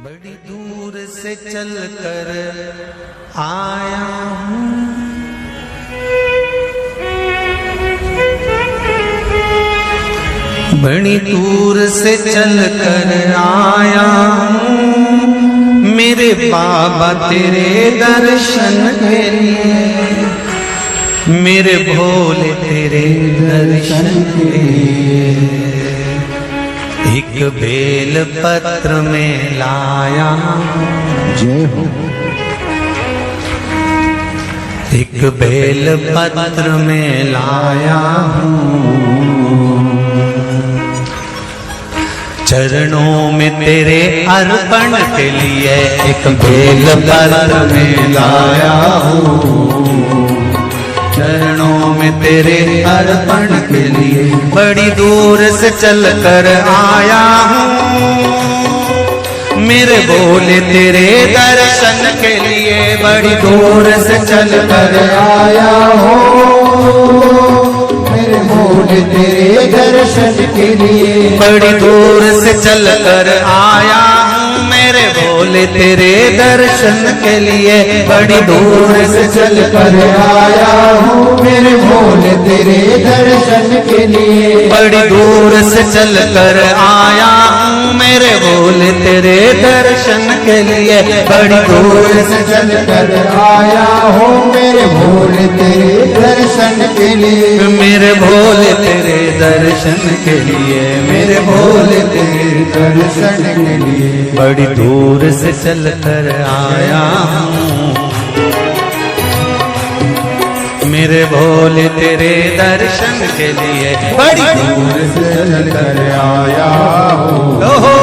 बड़ी दूर से चल कर आया हूँ, बड़ी दूर से चल कर आया हूँ, मेरे बाबा तेरे दर्शन के लिए, मेरे भोले तेरे दर्शन के लिए। एक बेल पत्र में लाया, जय हो। एक बेल पत्र में लाया हूँ, चरणों में तेरे अर्पण के लिए एक बेल पत्र में लाया हूँ, चरणों में तेरे अर्पण के लिए बड़ी दूर से चल कर आया हूँ, मेरे भोले तेरे दर्शन के लिए बड़ी दूर से चल कर आया हूँ, मेरे भोले तेरे दर्शन के लिए बड़ी दूर से चल कर आया हूँ, मेरे भोले तेरे दर्शन के लिए बड़ी दूर से चल कर आया हूँ, मेरे भोले तेरे दर्शन के लिए बड़ी दूर से चल कर आया हूँ, मेरे भोले तेरे दर्शन के लिए बड़ी दूर से चल कर आया हूँ, मेरे भोले तेरे दर्शन के लिए मेरे भोले तेरे दर्शन के लिए, मेरे भोले तेरे दर्शन के लिए बड़ी दूर से चल कर आया हूँ, मेरे भोले तेरे दर्शन के लिए बड़ी दूर से चल कर आया हूँ, ओहो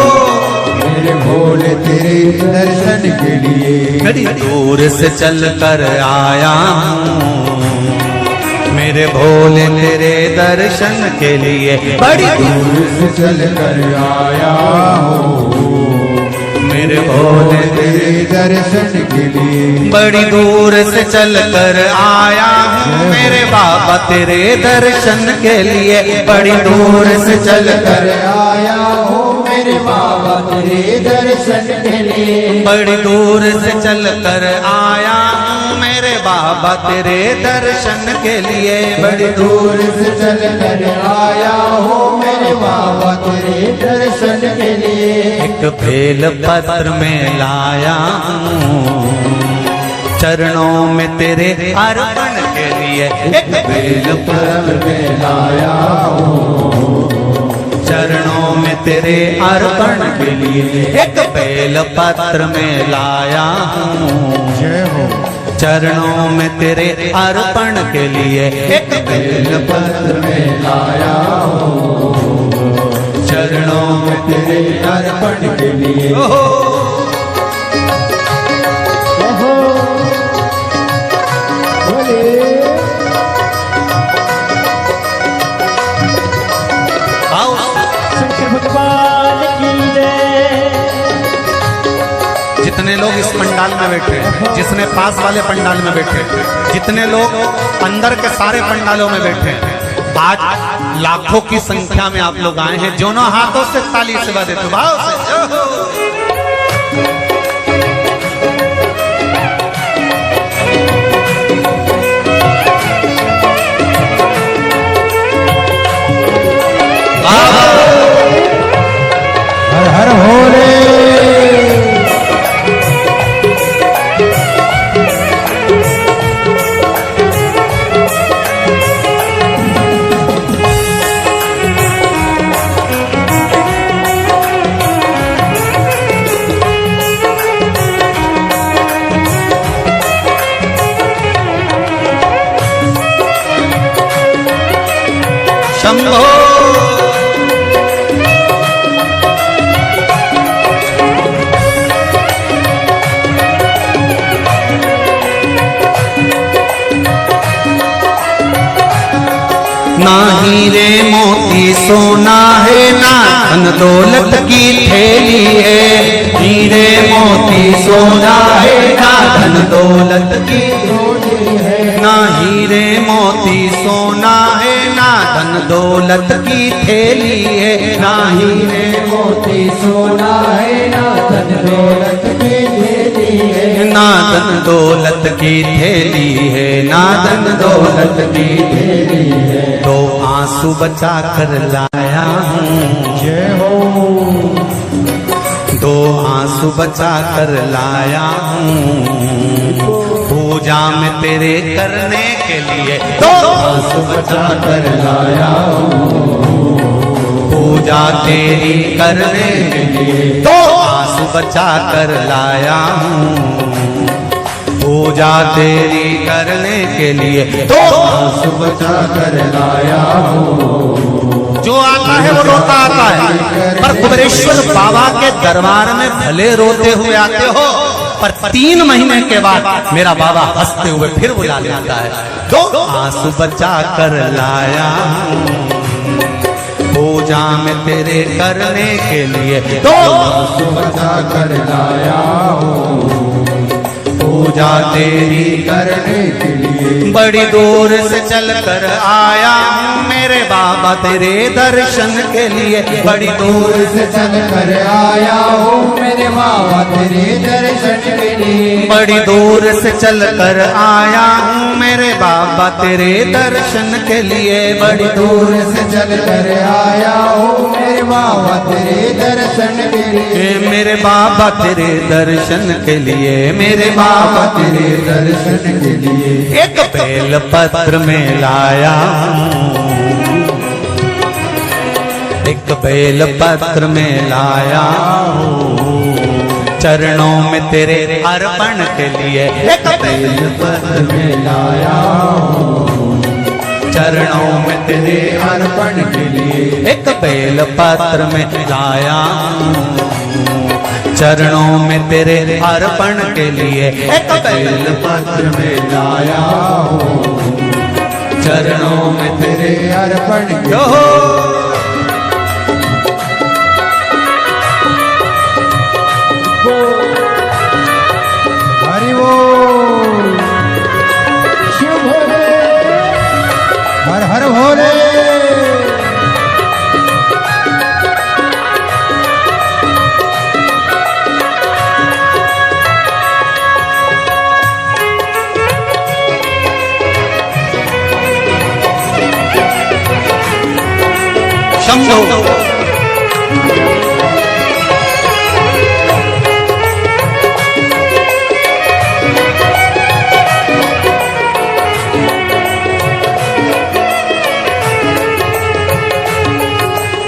मेरे भोले तेरे दर्शन के लिए बड़ी दूर से चल कर आया हूँ, मेरे भोले तेरे दर्शन के लिए बड़ी दूर से चल कर आया हूँ, मेरे भोले तेरे दर्शन के लिए बड़ी दूर से चल कर आया हूँ, मेरे बाबा तेरे दर्शन के लिए बड़ी दूर से चल कर आया हूँ, मेरे बाबा तेरे दर्शन के लिए बड़ी दूर से चल कर आया हूँ, मेरे बाबा तेरे दर्शन के लिए बड़ी दूर से चल कर आया हूँ, मेरे बाबा तेरे दर्शन के लिए एक बेल पत्र में लाया हूँ, चरणों में तेरे अर्पण के लिए एक बेल पत्र में लाया हूँ, चरणों में तेरे अर्पण के लिए एक बेल पत्र में लाया हूँ, जय हो। चरणों में तेरे अर्पण के लिए एक बेल पत्र में लाया हूँ, चरणों में तेरे अर्पण के लिए भगवान की जय। जितने लोग इस पंडाल में बैठे, जिसने पास वाले पंडाल में बैठे, जितने लोग अंदर के सारे पंडालों में बैठे, आज लाखों की संख्या में आप लोग आए हैं, दोनों हाथों से ताली से बजा देते भाव से। हर हर भोले। शंभो ना हीरे मोती सोना है, ना धन दौलत की थैली है, हीरे मोती सोना है, ना धन दौलत की थैली है, ना हीरे मोती सोना है, ना धन दौलत की थैली है, ना हीरे मोती सोना है, ना धन धन दौलत की थैली है, ना धन दौलत की तेरी है। तो आंसू बचा कर लाया हूँ, जय हो। दो आंसू बचा कर लाया हूँ, पूजा में तेरे करने के लिए दो आंसू बचा कर लाया हूँ, पूजा तेरी करने के लिए दो आंसू बचा कर लाया हूँ, पूजा तेरी करने के लिए दो आंसू बचा कर लाया हूँ। जो आता है वो रोता आता है, पर कुबेरेश्वर बाबा के दरबार में भले रोते हुए आते हो, पर 3 महीने के बाद मेरा बाबा हंसते हुए फिर बुला लेता है। दो आंसू बचा कर लाया हूँ, पूजा में तेरे करने के लिए दो आंसू बचा कर लाया हूँ, पूजा तेरी करने के लिए। बड़ी दूर से चल कर आया हूँ मेरे बाबा तेरे दर्शन के लिए, बड़ी दूर से चल कर आया हूँ मेरे बाबा तेरे दर्शन के लिए। बड़ी दूर से चल कर आया हूँ मेरे बाबा तेरे दर्शन के लिए, बड़ी दूर से चल कर आया हूँ मेरे बाबा तेरे दर्शन के लिए। मेरे बाबा तेरे दर्शन के लिए, मेरे बाबा तेरे दर्शन के लिए। एक बेल पत्र में लाया हूँ, एक बेल पत्र में लाया हूँ, चरणों में तेरे अर्पण के लिए एक बेल पत्र में लाया हूँ, चरणों में तेरे अर्पण के लिए। एक बेल पत्र में लाया हूँ, चरणों में तेरे अर्पण के लिए एक बेल पत्र में लाया हूँ, चरणों में तेरे अर्पण के जो हरि बोल। शिव भोले, हर हर भोले। शंभो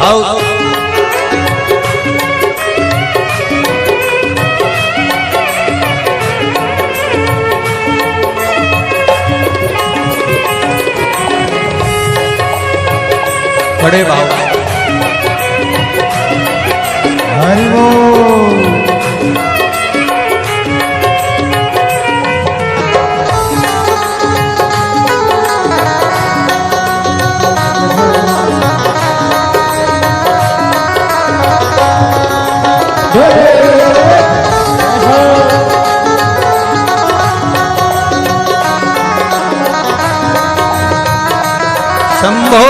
आओ बड़े बाबा हरि बोल। शंभो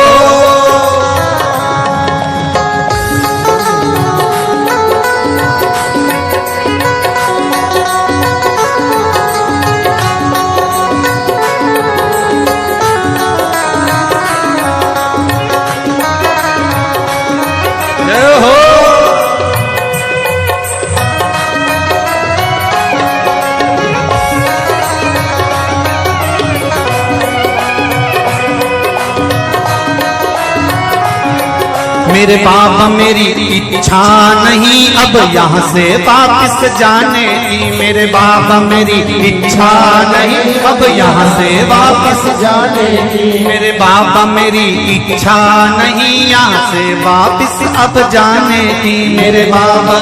जय हो। मेरे बाबा मेरी इच्छा नहीं अब यहाँ से वापस जाने की, मेरे बाबा मेरी इच्छा नहीं अब यहाँ से वापस जाने की। मेरे बाबा मेरी इच्छा नहीं यहाँ से वापस अब जाने की, मेरे बाबा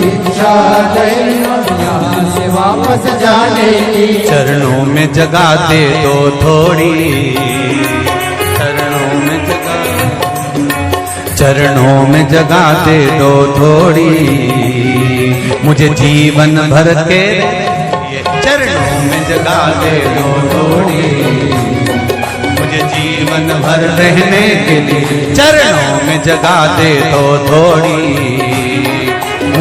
इच्छा नहीं यहाँ से वापस जाने की। चरणों में जगा दे दो थोड़ी, चरणों में जगा, चरणों में जगा दे दो थोड़ी, मुझे जीवन भर के चरणों में जगा दे दो थोड़ी, मुझे जीवन भर रहने के लिए चरणों में जगा दे दो थोड़ी,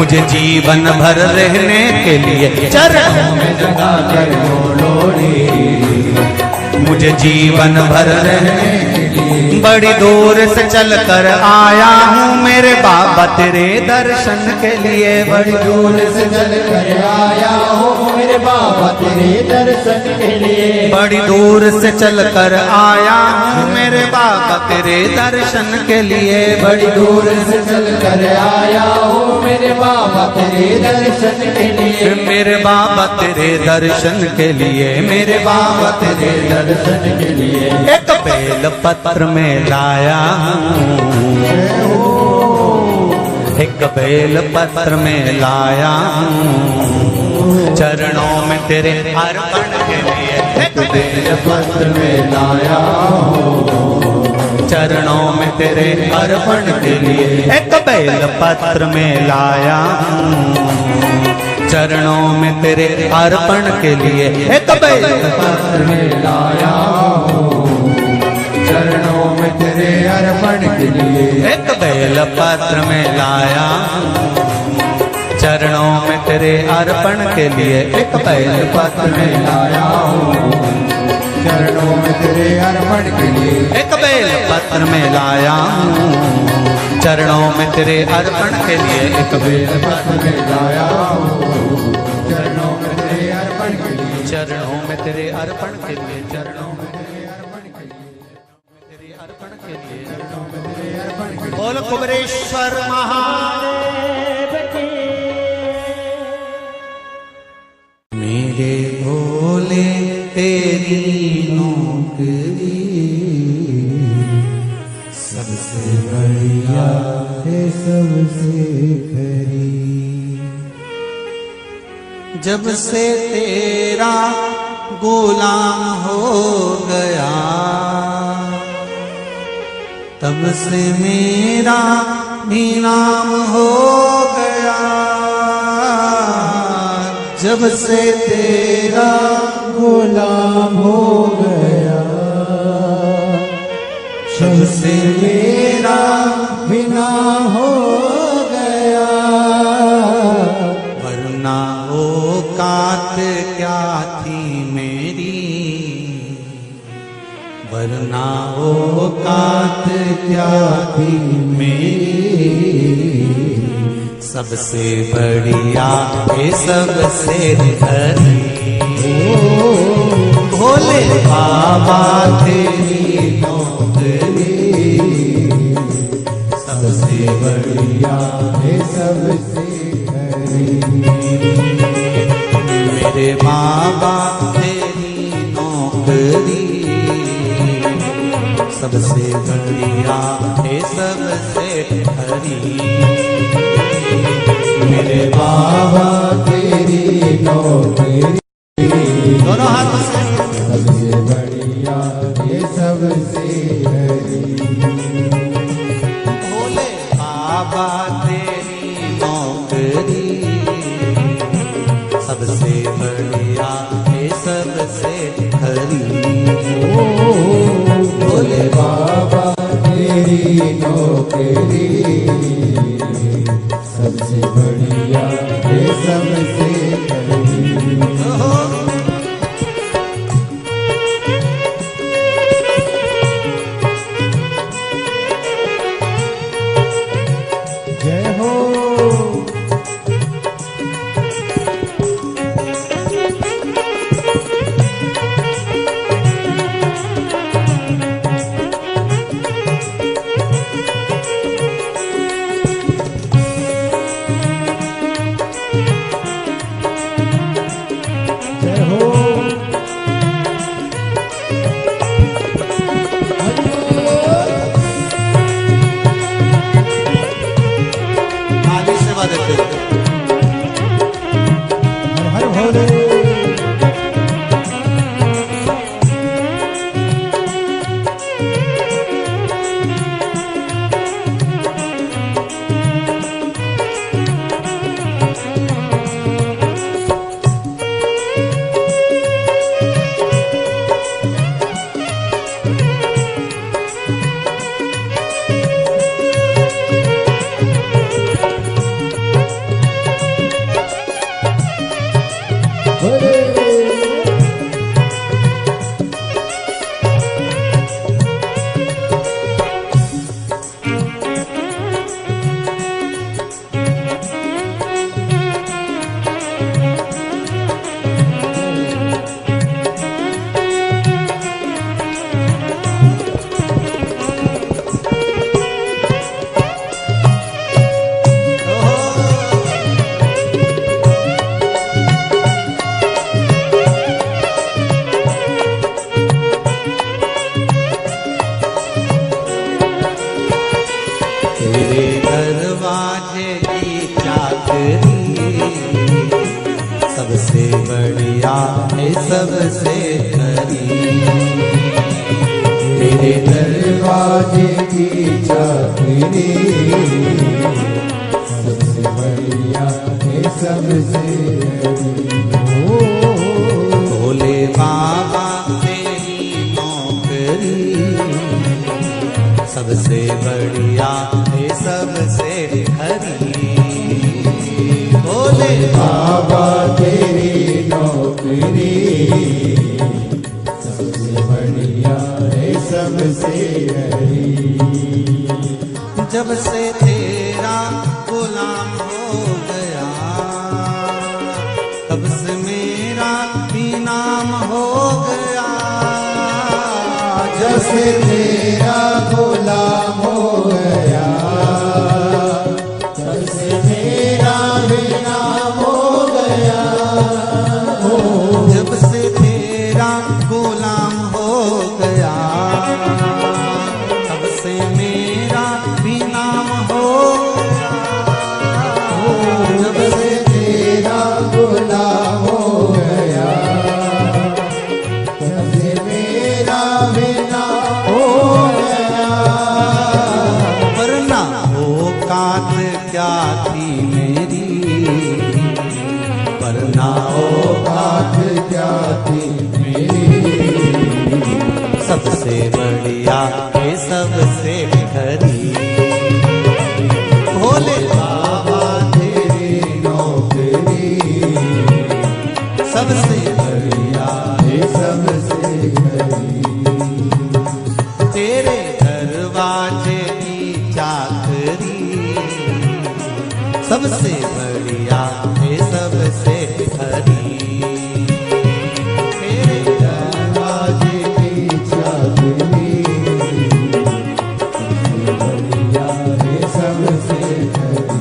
मुझे जीवन भर रहने के लिए चरणों में जगा कर बोलो रे, मुझे जीवन भर रहने के लिए बड़ी दूर से चल कर आया हूँ मेरे बाबा तेरे दर्शन के लिए। बड़ी दूर से चल कर आया हूँ मेरे बाबा तेरे दर्शन के लिए, बड़ी दूर से चल कर आया हूँ मेरे बाबा तेरे दर्शन के लिए। बड़ी दूर से चल कर आया हूँ मेरे बाबा तेरे दर्शन के लिए, मेरे बाबा तेरे दर्शन के लिए, मेरे बाबा तेरे दर्शन के लिए। एक बेल पत्र में लाया हूँ, एक बेल पत्र में लाया हूँ चरणों में तेरे अर्पण के लिए। एक बेल पत्र में लाया हूँ चरणों में तेरे अर्पण के लिए। एक बेल पत्र में लाया हूँ चरणों में तेरे अर्पण के लिए। एक बेल पत्र में लाया हूँ चरणों में तेरे अर्पण के लिए। एक बेल पत्र में लाया चरणों में तेरे अर्पण के लिए। एक बेल पत्र में लाया हूँ चरणों में तेरे अर्पण के लिए। एक बेल पत्र में लाया हूँ चरणों में तेरे अर्पण के लिए। एक बेल पत्र में लाया हूँ चरणों में तेरे अर्पण के लिए, चरणों में तेरे अर्पण के लिए, चरणों में तेरे अर्पण के लिए, तेरे अर्पण के लिए। चरणों में तेरे अर्पण के लिए। बोल कुबरेश्वर महादेव की। मेरे भोले तेरी नौकरी सबसे बढ़िया है सबसे खरी, जब से तेरा गुलाम हो गया तब से मेरा भी नाम हो गया। जब से तेरा गुलाम हो गया, जब से मेरा बिना हो गया। वरना औकात क्या थी मेरी, वरना औकात क्या थी मेरी। सबसे बढ़िया ये सबसे धनी भोले बाबा तेरी नौकरी सबसे बढ़िया है सबसे खरी, मेरे बाबा तेरी नौकरी सबसे बढ़िया है सबसे खरी। मेरे बाबा तेरी नौकरी दोनों हाथों से सबसे बढ़िया है सबसे खरी, भोले बाबा तेरी नौकरी सबसे बढ़िया है सबसे खरी। भोले बाबा तेरी नौकरी सबसे बढ़िया है सबसे खरी। जय हो तेरे दरवाजे की चाकरी सबसे बढ़िया है सबसे खरी। तेरे दरवाजे की चाकरी सबसे बढ़िया है सबसे भोले बाबा तेरी नौकरी सबसे बढ़िया है सबसे खरी। भोले बाबा तेरी नौकरी सबसे बढ़िया है सबसे हरी। जब से तेरा गुलाम हो गया तब से मेरा भी नाम हो गया। जब से तेरा गुलाम हो गया तब से मेरा भी नाम हो गया। जब से तेरा गुलाम हो गया तब से मेरा भी नाम हो गया। जब से तेरा गुलाम हो गया तब से मेरा भी नाम हो गया। वरना औकात क्या थी मेरी, वरना औकात क्या थी मेरी, सबसे बढ़िया है सबसे खरी। भोले बाबा तेरी नौकरी सबसे बढ़िया है सबसे हरी। तेरे दरवाजे की चाकरी सबसे बढ़िया है सबसे खरी। तेरे दरवाजे की चाकरी सबसे बढ़िया है सबसे हरी।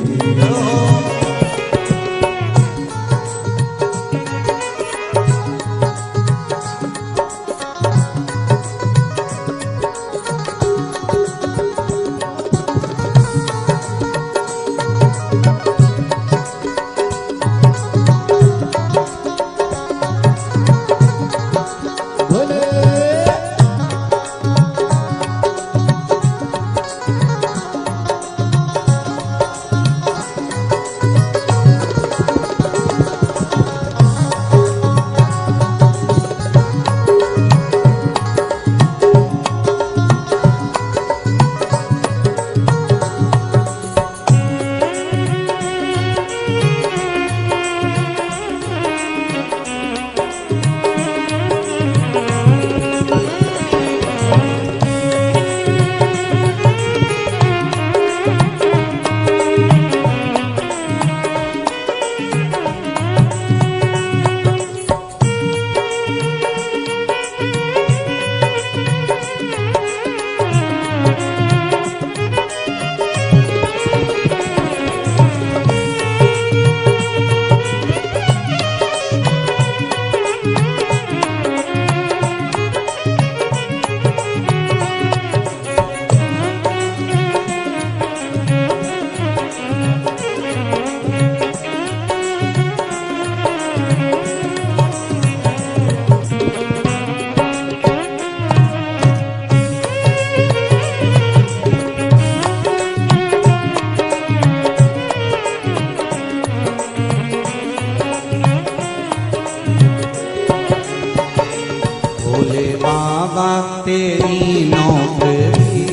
तेरी नौकरी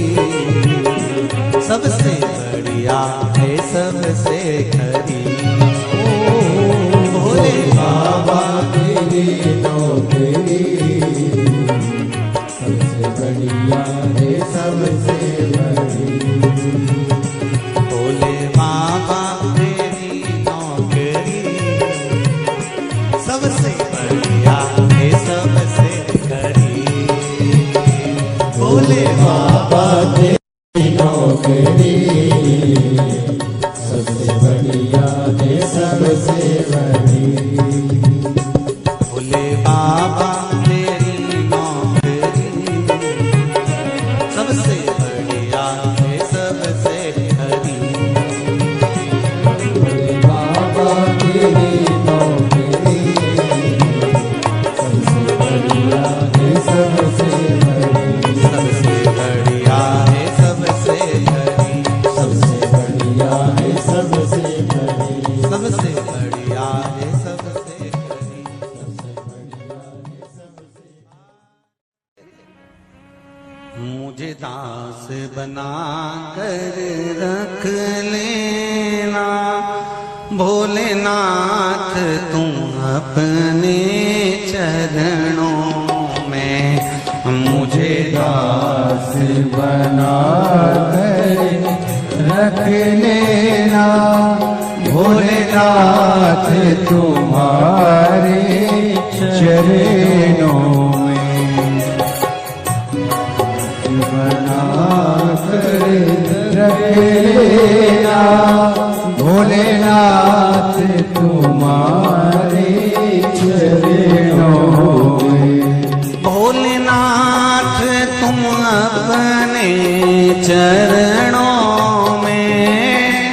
सबसे बढ़िया है सबसे खरी। भोले बाबा भोले बाबा तेरी नौकरी सबसे बढ़िया है सबसे बड़ी। भोले बाबा तेरी नौकरी सबसे बढ़िया है सबसे हरी। भोले बाबा तेरी नौकरी सबसे बढ़िया है सबसे बड़ी। सबसे बढ़िया है सबसे हरी। सबसे बढ़िया है सबसे बड़ी। सबसे बढ़िया है सबसे हरी। मुझे दास बना कर रख लेना भोलेनाथ तुम अपने चरणों में। मुझे दास बना कर रख लेना भोलेनाथ तुम्हारे चरणों में। बना कर रख लेना भोलेनाथ तुम्हारे चरणों में। भोलेनाथ तुम अपने चरणों में।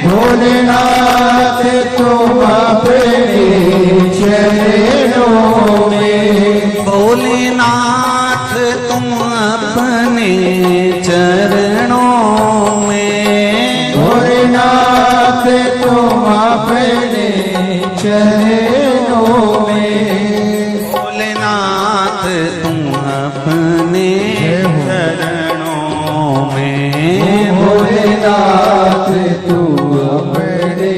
भोलेनाथ तुम अपने चरणों में। भोलेनाथ तुम अपने चरणों में। भोलेनाथ तुम अपने चरणों में। भोलेनाथ तुम अपने चरणों में। भोलेनाथ तुम अपने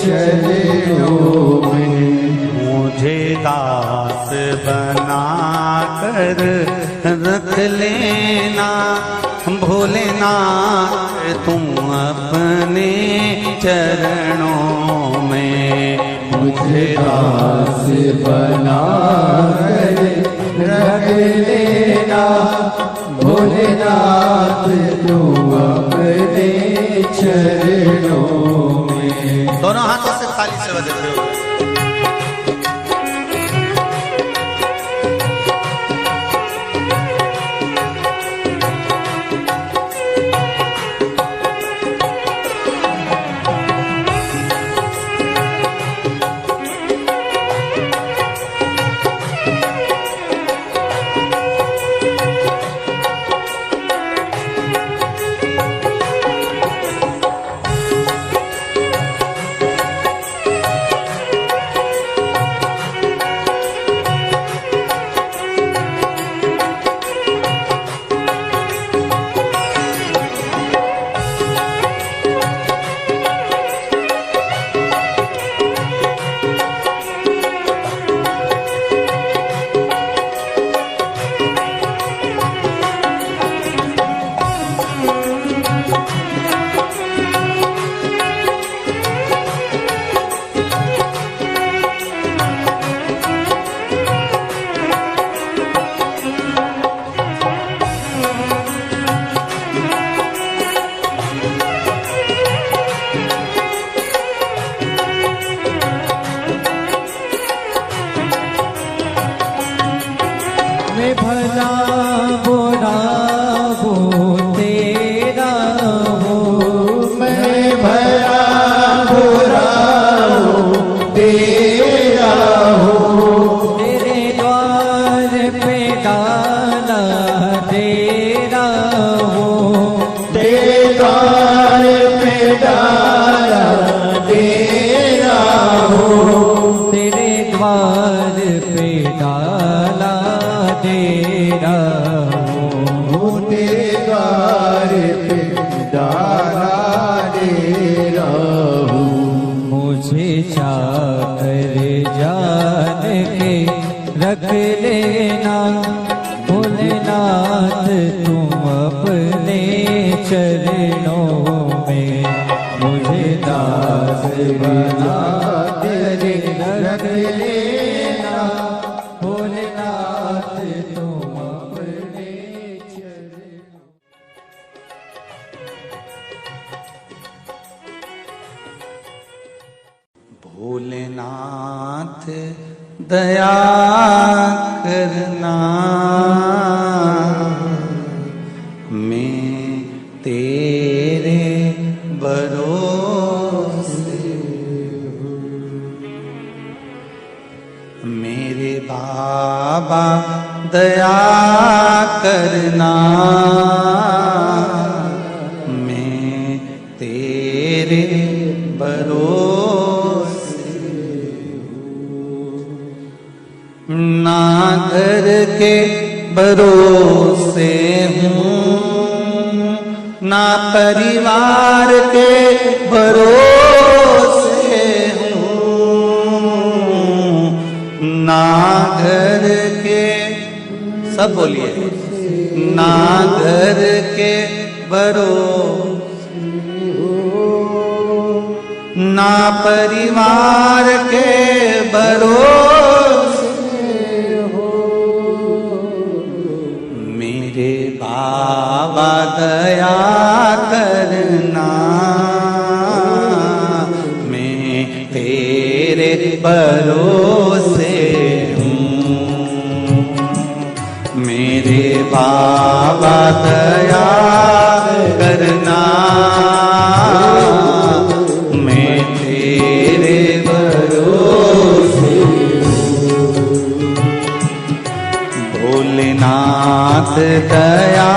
चरणों में। मुझे दास बना कर रख लेना भोलेनाथ तुम अपने चरणों में। मुझे दास बना कर रख लेना भोलेनाथ तुम अपने चरणों में। दोनों हाथों से ताली से बजाते हो। मैं भला बुरा वो तेरा हो। मैं भला बुरा वो तेरा हो। तेरे द्वार पे डाला तेरा हो। तेरे द्वार पे डाला तेरा हो। तेरे द्वार पे डाला तेरा हो। तेरे द्वार पे डाला तेरा हो। मुझे चाकर जान के रख लेना भोलेनाथ तुम अपने चरणों में। मुझे दास बना तेरे रख लेना भोलेनाथ तुम अपने चरणों नाथ दया करना, मैं तेरे भरोसे हूँ। मेरे बाबा दया करना, मैं तेरे भरोसे हूँ। ना घर के भरोसे हूँ, ना परिवार के भरोसे हूँ, ना घर के, सब बोलिए, ना घर के भरोसे हूँ, ना परिवार के भरोसे हो। मेरे बाबा दया करना, मैं तेरे भरोसे हूँ। मेरे बाबा दया करना, मैं तेरे भरोसे हूँ। भोलेनाथ दया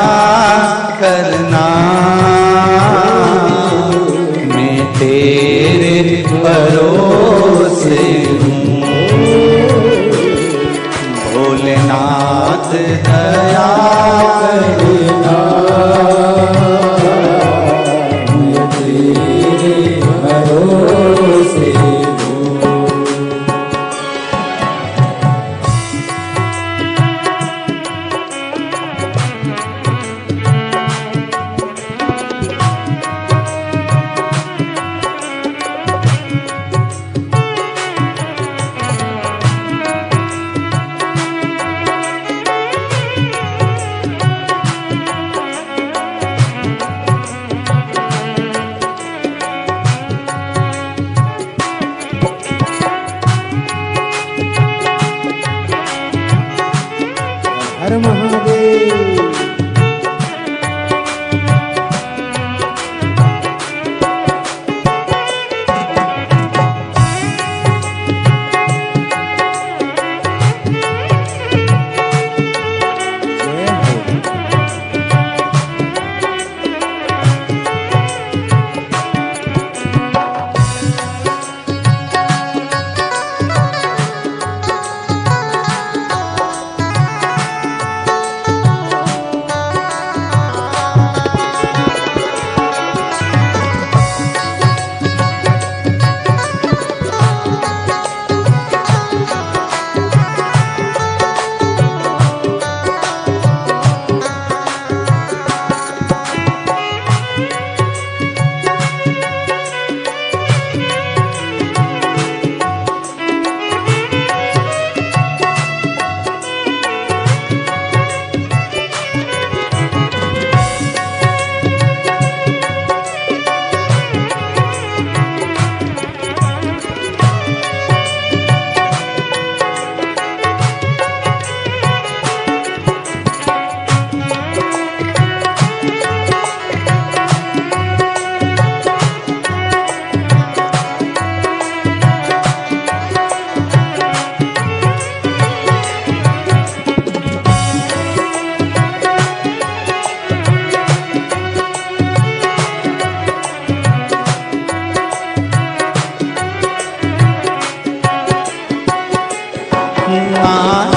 करना, मैं तेरे भरोसे हूँ। भोलेनाथ दया करना, मैं तेरे भरोसे हूँ। हर महादेव।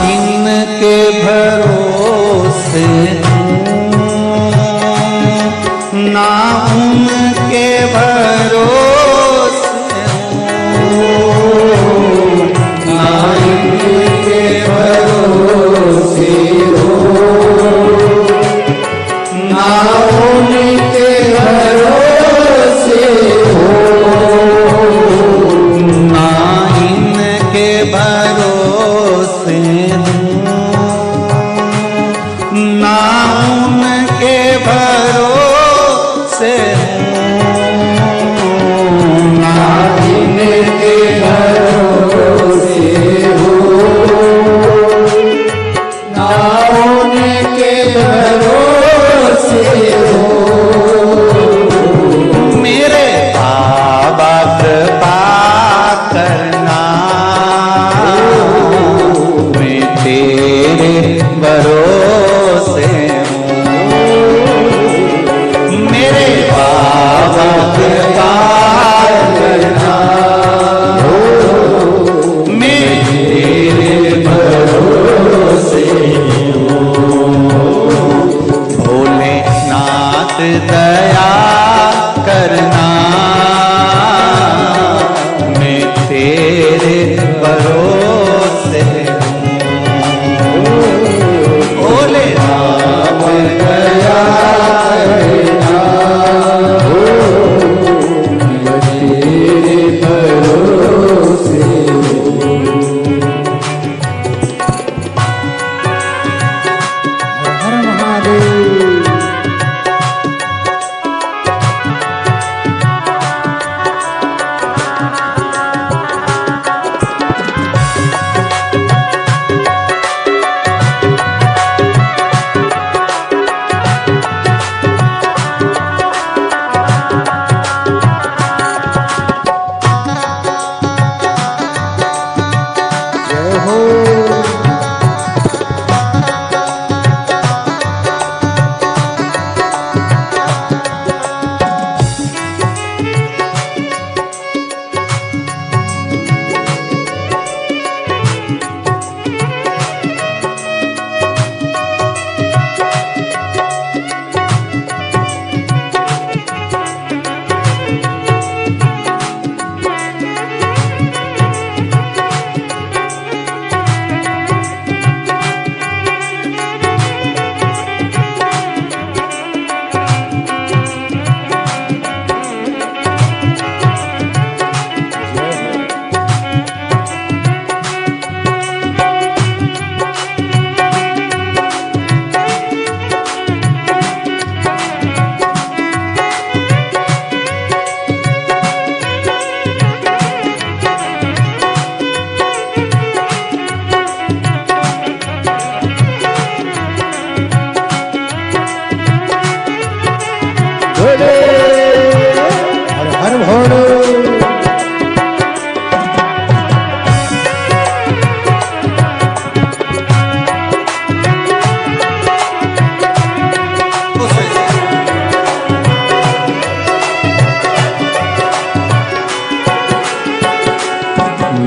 इनके भरोसे हूँ, ना उनके भरोसे हूँ, ना इनके भरोसे हूँ, ना उनके भरोसे हूँ, ना इनके भरोसे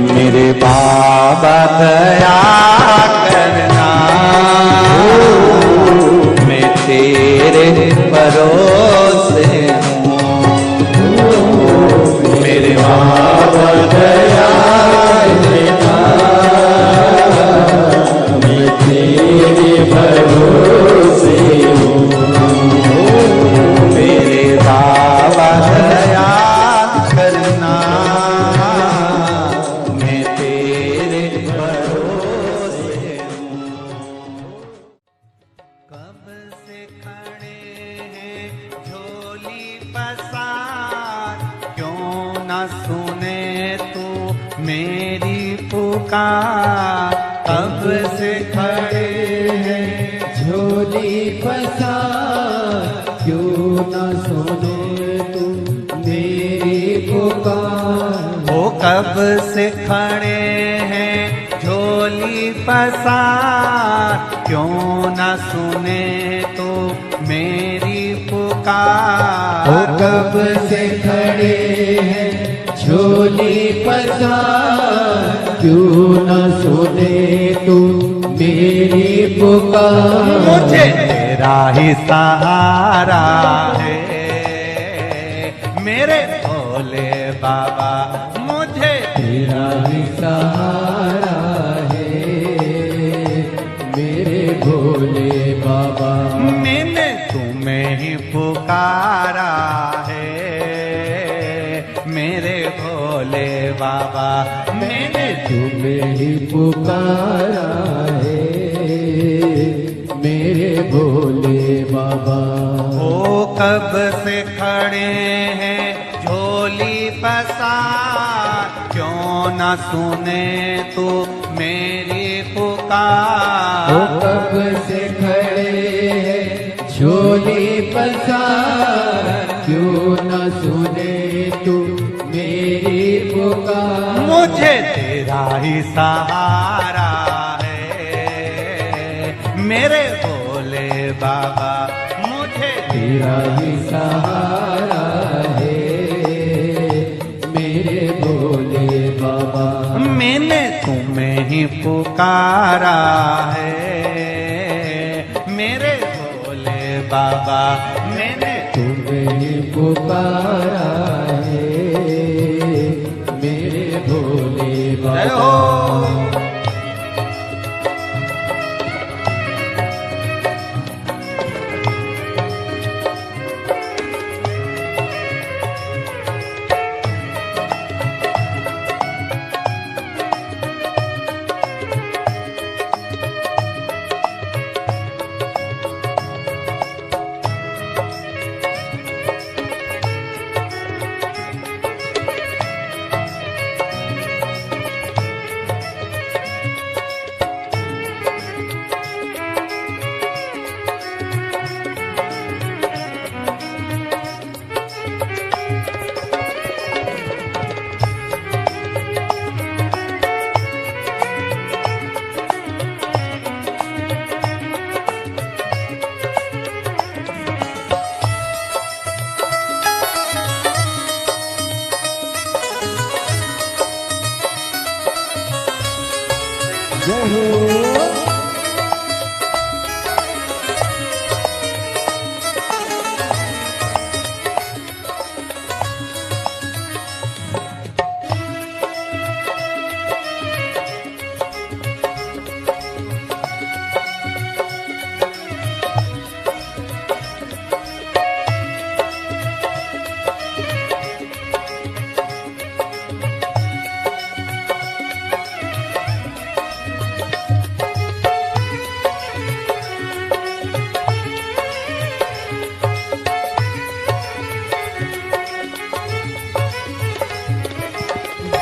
मेरे बाबा दया करना, मैं तेरे भरोसे हूँ। मेरे बाबा दया करना, मैं तेरे भरोसे हूँ। मेरे बाबा दया करना, मैं तेरे भरोसे हूँ। कब से खड़े हैं झोली पसार, क्यों न सुने तू मेरी पुकार। कब से खड़े हैं झोली पसार, क्यों न सुने तू मेरी पुकार। वो कब से खड़े हैं झोली पसार, क्यों न सुने तो मेरी पुकार। वो कब से खड़े हैं झोली पसार, क्यों न सुने तू मेरी पुकार। मुझे तेरा ही सहारा है मेरे भोले बाबा, मुझे तेरा ही सहारा है मेरे भोले बाबा। मैंने तुम्हें ही पुकारा है मेरे भोले बाबा। मैंने तुम्हें ही पुकारा है मेरे भोले बाबा। ओ कब से खड़े हैं झोली पसार, क्यों न सुने तू मेरी पुकार। वो कब से खड़े हैं झोली पसार, क्यों न सुने तू मेरी पुकार। मुझे तेरा ही सहारा है मेरे भोले बाबा, मुझे तेरा ही सहारा है मेरे भोले बाबा। मैंने तुम्हें ही पुकारा है मेरे भोले बाबा। मैंने तुम्हें ही पुकारा है मेरे भोले जय बाबा। हो। जय हो।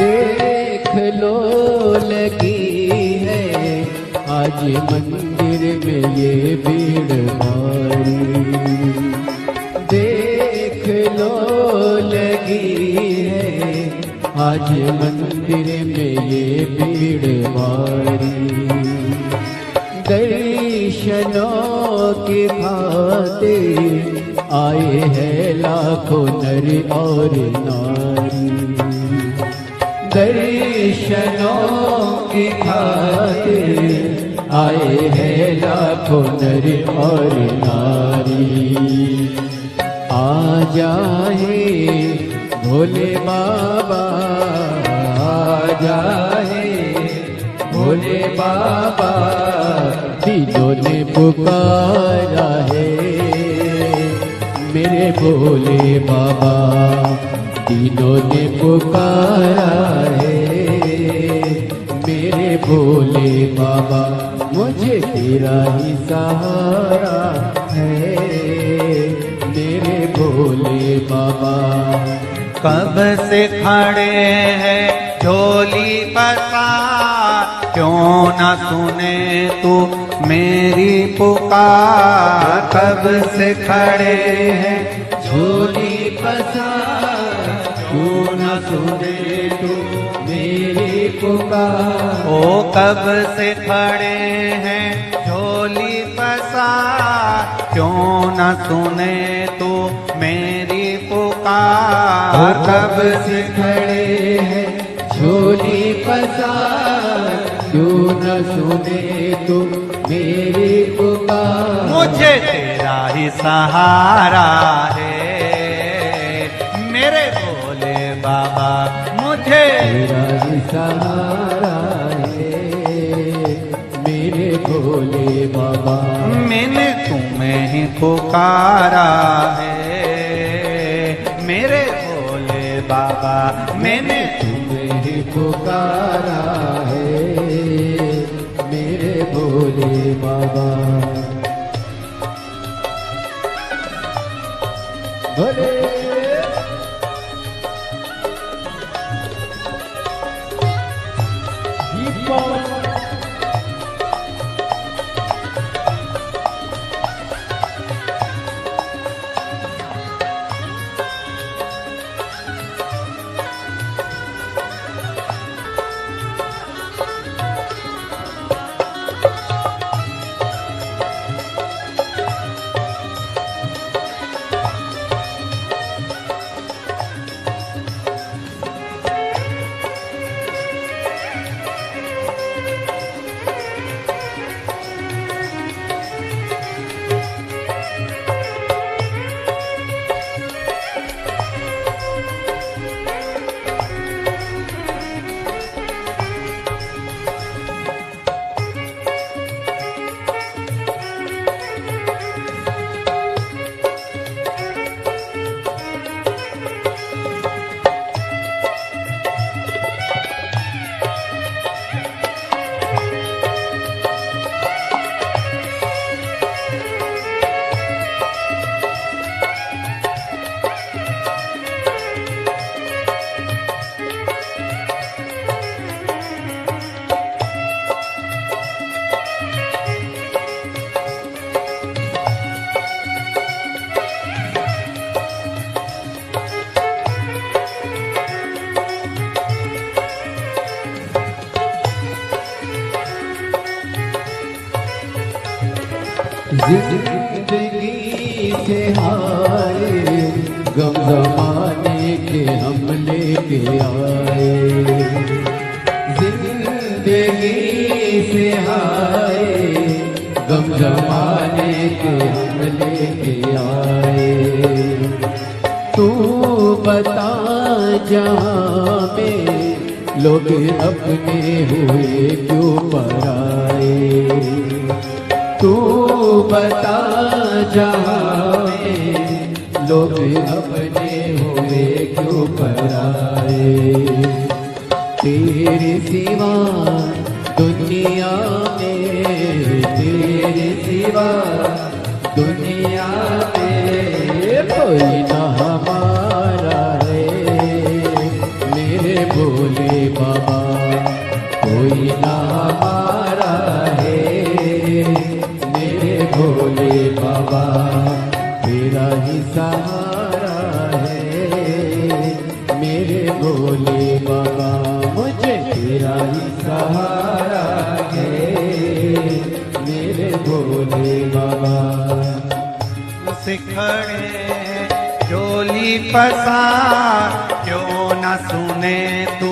देख लो लगी है आज मंदिर में ये भीड़ भारी। देख लो लगी है आज मंदिर में ये भीड़ भारी। दर्शनों की खातिर आए हैं लाखों नर और नारी। दर्शनों की खातिर आए हैं लाखों नर और नारी। आ जाए भोले बाबा, आ जाए भोले बाबा, दिलों ने पुकारा है मेरे भोले बाबा। दिलों ने पुकारा है मेरे भोले बाबा। मुझे तेरा ही सहारा है मेरे भोले बाबा। कब से खड़े हैं झोली पसार, क्यों न सुने तू मेरी पुकार। कब से खड़े हैं झोली पसार, क्यों न सुने तू मेरी पुकार। ओ कब से खड़े हैं झोली पसार, क्यों न सुने तू मेरी पुकार। कब से खड़े हैं झोली पसार, क्यों न सुने तू मेरी पुकार। मुझे तेरा ही सहारा है मेरे भोले बाबा। मुझे तेरा ही सहारा है मेरे भोले बाबा। मैंने तुम्हें ही पुकारा है मेरे भोले बाबा। मैंने तुम्हें ही पुकारा है मेरे भोले बाबा। भोले जिंदगी से हारे गम जमाने के हम लेके आए। जिंदगी जिंदगी से हाय, गम जमाने के हम लेके आए। तू बता जहाँ में लोग अपने हुए क्यों पराए। तू बता जहाँ में लोग अपने हुए क्यों पराए। तेरे सिवा दुनिया में, तेरे सिवा दुनिया में कोई ना हमारा है। मेरे भोले बाबा कोई ना हमारा है। मेरे भोले बाबा तेरा ही सहारा है। मेरे भोले बाबा मुझे तेरा ही सहारा है। मेरे भोले बाबा सिखड़े झोली पसार, क्यों न सुने तू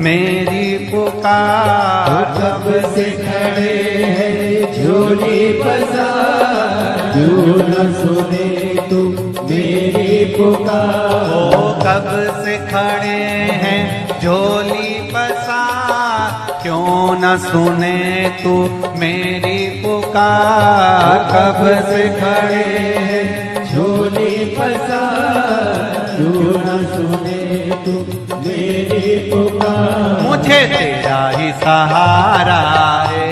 मेरी पुकार। कब से खड़े हैं झोली पसार, क्यों न सुने तू मेरी पुकार। ओ कब से खड़े हैं झोली पसार, क्यों न सुने तू मेरी पुकार। कब से खड़े हैं झोली पसार, क्यों न सुने तू मेरी पुकार। मुझे तेरा ही सहारा है।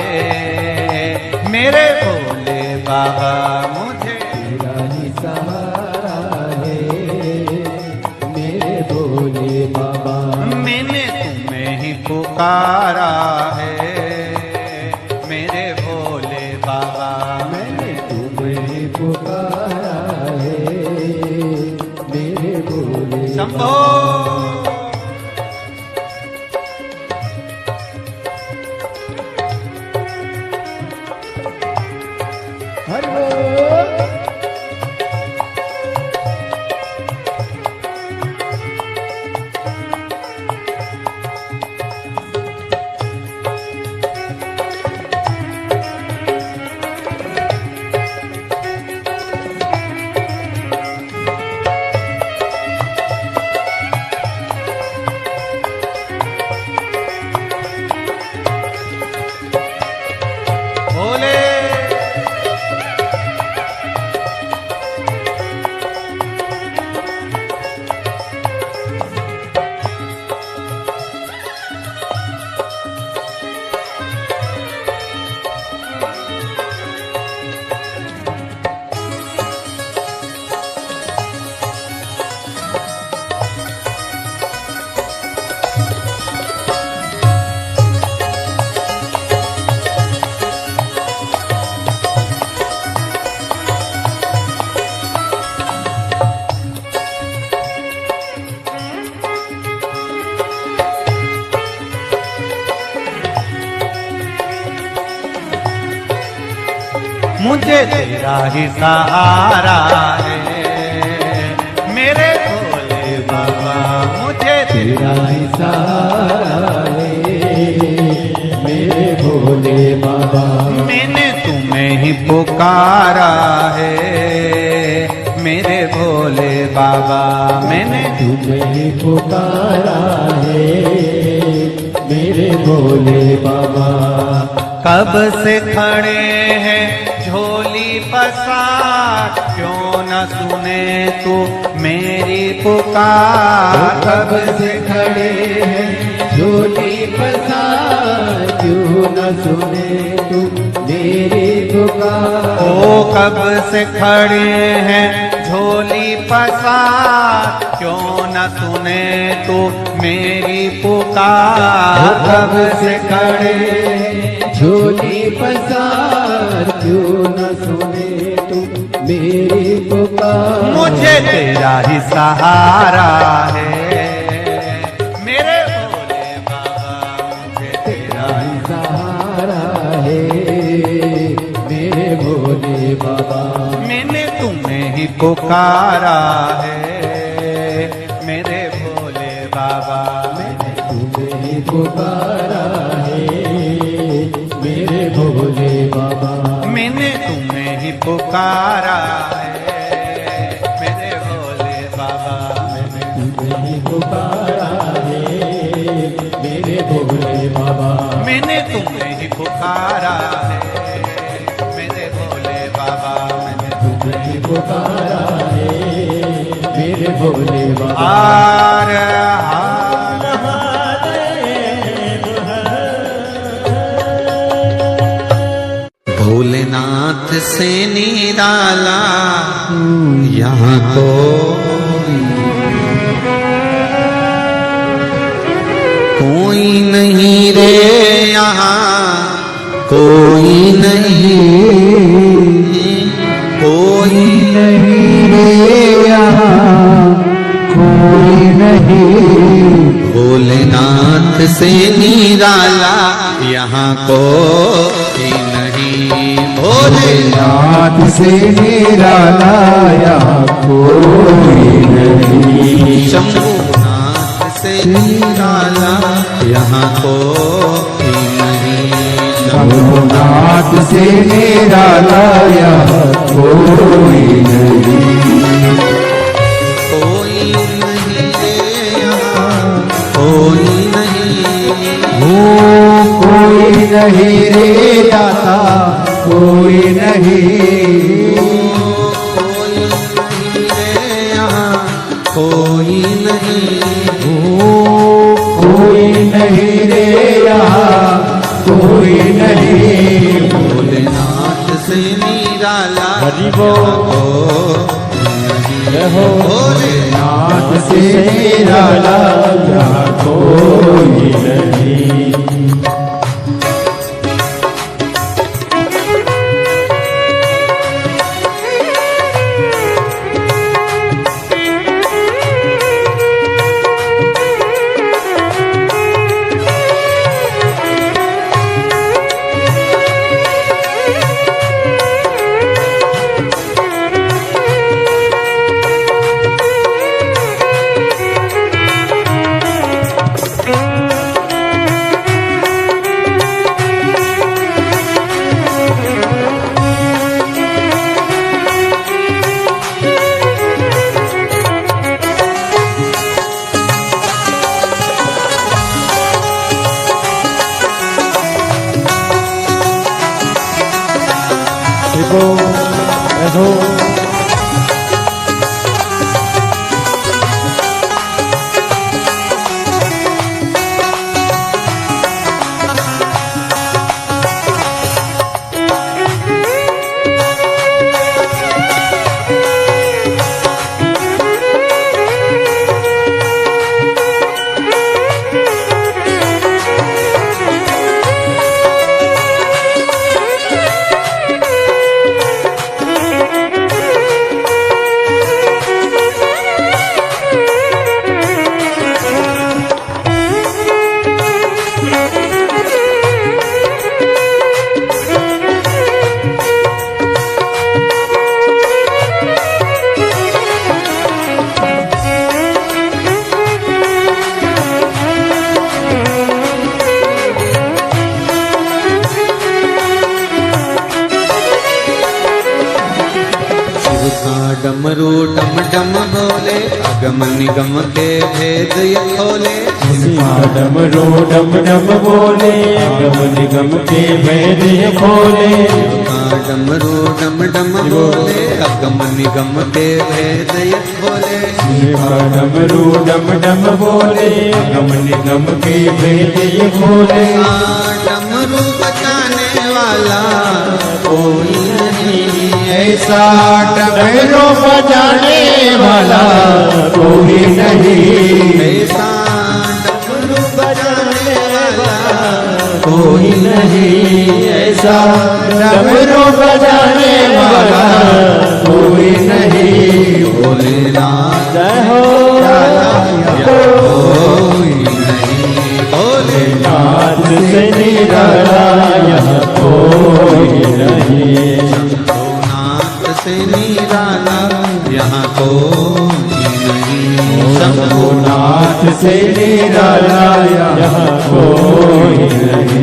मेरे भोले बाबा मुझे तेरा ही सहारा है। मेरे भोले बाबा मैंने तुम्हें ही पुकारा है। मेरे भोले बाबा मैंने तुम्हें पुकारा है। मेरे भोले शंभो। हरि बोल। भोले मुझे तेरा ही सहारा है। मेरे भोले बाबा मुझे तेरा ही सहारा है। मेरे भोले बाबा मैंने तुम्हें ही पुकारा है। मेरे भोले बाबा मैंने तुम्हें ही पुकारा है। मेरे भोले बाबा कब से खड़े हैं झोली पसार, क्यों न सुने तू मेरी पुकार। कब से खड़े हैं झोली पसार, क्यों न सुने तू मेरी पुकार। ओ कब से खड़े हैं झोली पसार, क्यों न सुने तू मेरी पुकार। कब से खड़े हैं झोली पसार, क्यों न सुने तू मेरी पुकार। मुझे तेरा ही सहारा है। मेरे भोले बाबा मुझे तेरा ही सहारा है। मेरे भोले बाबा मैंने तुम्हें ही पुकारा है। मेरे भोले बाबा मैंने तुम्हें ही पुकारा है। पुकारा है मेरे भोले बाबा। मैंने तुझे ही पुकारा है मेरे भोले बाबा। मैंने तुम्हें ही पुकारा है मेरे भोले बाबा। मैंने तुझे ही पुकारा है मेरे भोले बाबा। हार भोलेनाथ से निराला यहाँ तो कोई नहीं रे, यहाँ कोई नहीं, कोई नहीं रे, यहाँ कोई नहीं। भोलेनाथ से निराला यहाँ कोई नहीं। भोलेनाथ से निराला यहाँ कोई नहीं। शंभुनाथ से निराला यहाँ कोई नहीं। शंभुनाथ से निराला यहाँ कोई नहीं। कोई नहीं रे, यहाँ कोई नहीं। कोई नहीं रे दाता, कोई नहीं। कोई नहीं रे, यहाँ कोई नहीं। कोई नहीं रे यहाँ कोई नहीं। भोलेनाथ से निराला हरि बोल। भोलेनाथ से निराला यहाँ कोई नहीं। डमरू डम डम बोले अगम निगम के भेद ये खोले। डमरू डम डम बोले अगम निगम के भेद ये खोले। डमरू डम डम बोले अगम निगम के भेद ये खोले। डमरू डम डम बोले अगम निगम के भेद ये खोले। डमरू बचाने वाला कोई नहीं ऐसा डमरू बजाने वाला कोई नहीं। ऐसा डमरू बजाने वाला कोई नहीं। ऐसा डमरू बजाने वाला कोई नहीं। भोलेनाथ जय हो कोई नहीं। भोलेनाथ से निराला यहाँ कोई नहीं। शंभुनाथ से निराला यहाँ कोई नहीं। शंभुनाथ से निराला यहाँ कोई नहीं।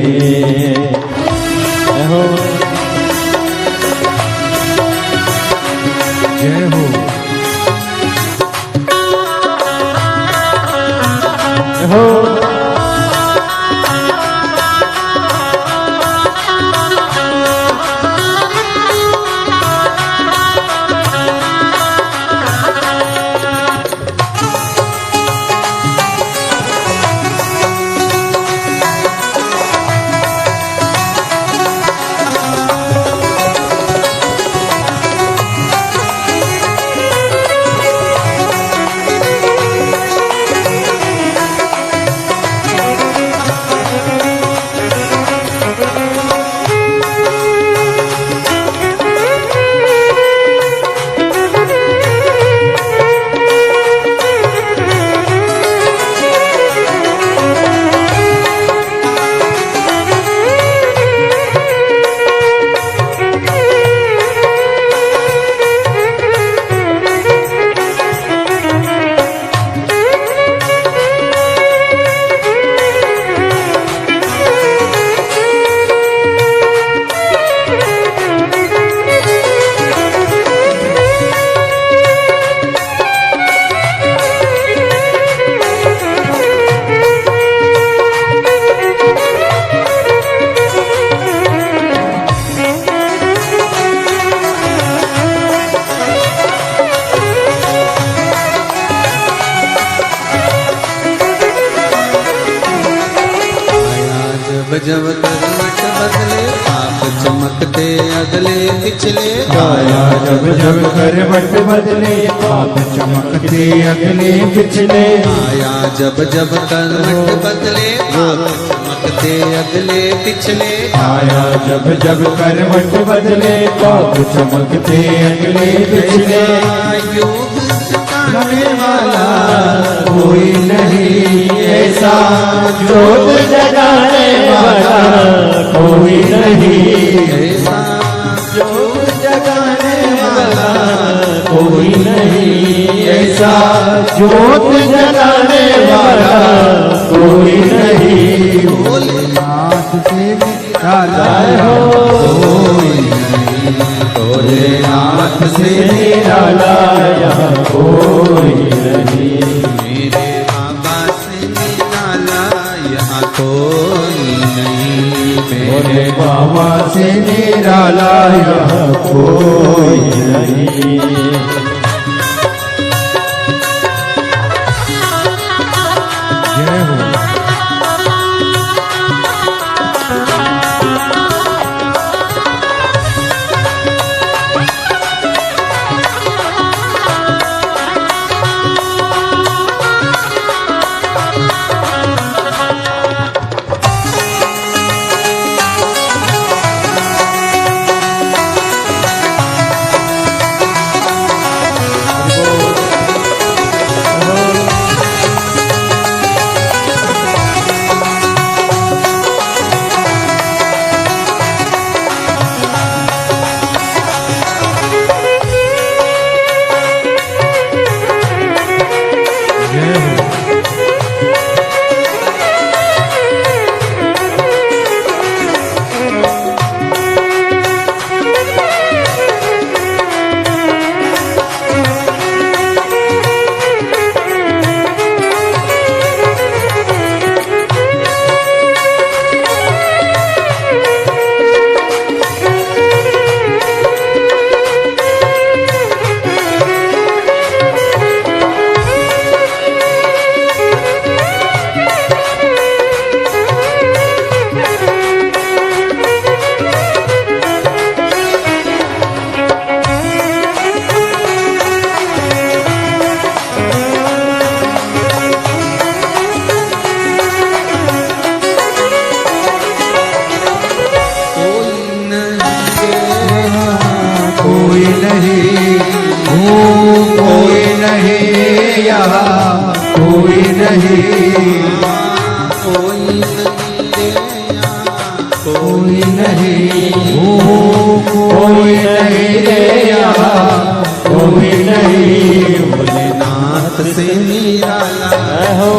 अगले पिछले काया जब जब करवट बदले आप चमकते अगले पिछले आया जब जब करवट बदले आप चमकते अगले पिछले आया जब जब करवट बदले आप चमकते अगले पिछले योग सिखाने वाला कोई नहीं ऐसा जोत जगाने वाला कोई नहीं ऐसा जोत जगाने वाला कोई नहीं ऐसा जोत जगाने वाला कोई नहीं भोलेनाथ से निराला भोलेनाथ से निराला यहाँ कोई नहीं मेरे बाबा से निराला यहाँ कोई नहीं मेरे बाबा से निराला यहाँ कोई नहीं जय हो कोई नहीं कोई नहीं यहाँ कोई नहीं कोई कोई नहीं कोई नहीं यहाँ कोई नहीं भोलेनाथ से निराला हो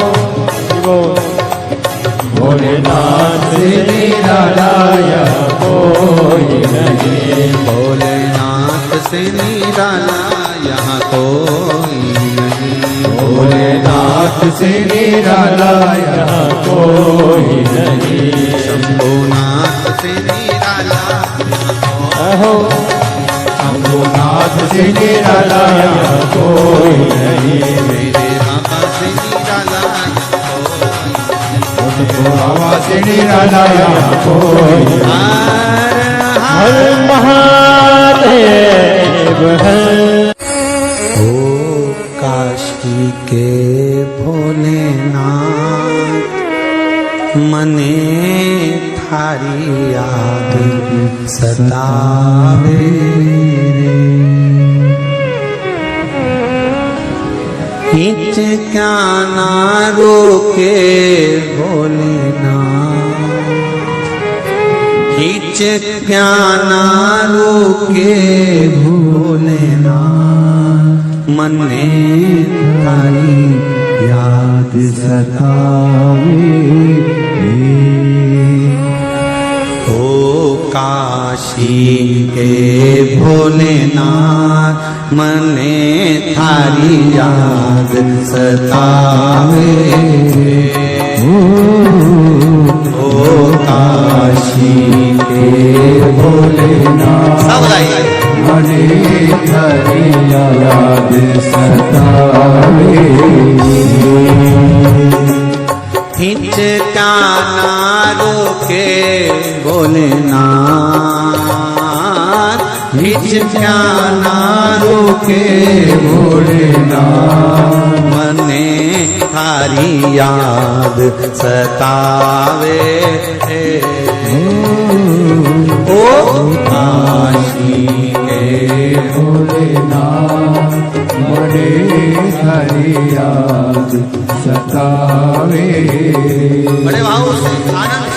भोलेनाथ से निराला यहाँ कोई नहीं भोलेनाथ से निराला यहाँ कोई नहीं भोलेनाथ से निराला यहाँ कोई नहीं शंभुनाथ से निराला हो शंभुनाथ से निराला यहाँ कोई नहीं मेरे बाबा से निराला बाबा से निराला यहाँ कोई हर महादेव हर ओ काशी के भोलेनाथ मने थारी याद सतावे रे हिच क्या ना रोके भोलेनाथ हिच क्या ना रोके भोलेनाथ मने थारी याद सतावे ओ काशी के भोलेनाथ मने थारी याद सतावे ओ काशी के भोलेनाथ मने थारी याद सतावे हिचकाना रोके भोलेनाथ हिचक्या ना रोके भोलेनाथ मने थारी याद सतावे ओ काशी के भोलेनाथ मने हरि याद सतावे। बड़े भाव से आनंद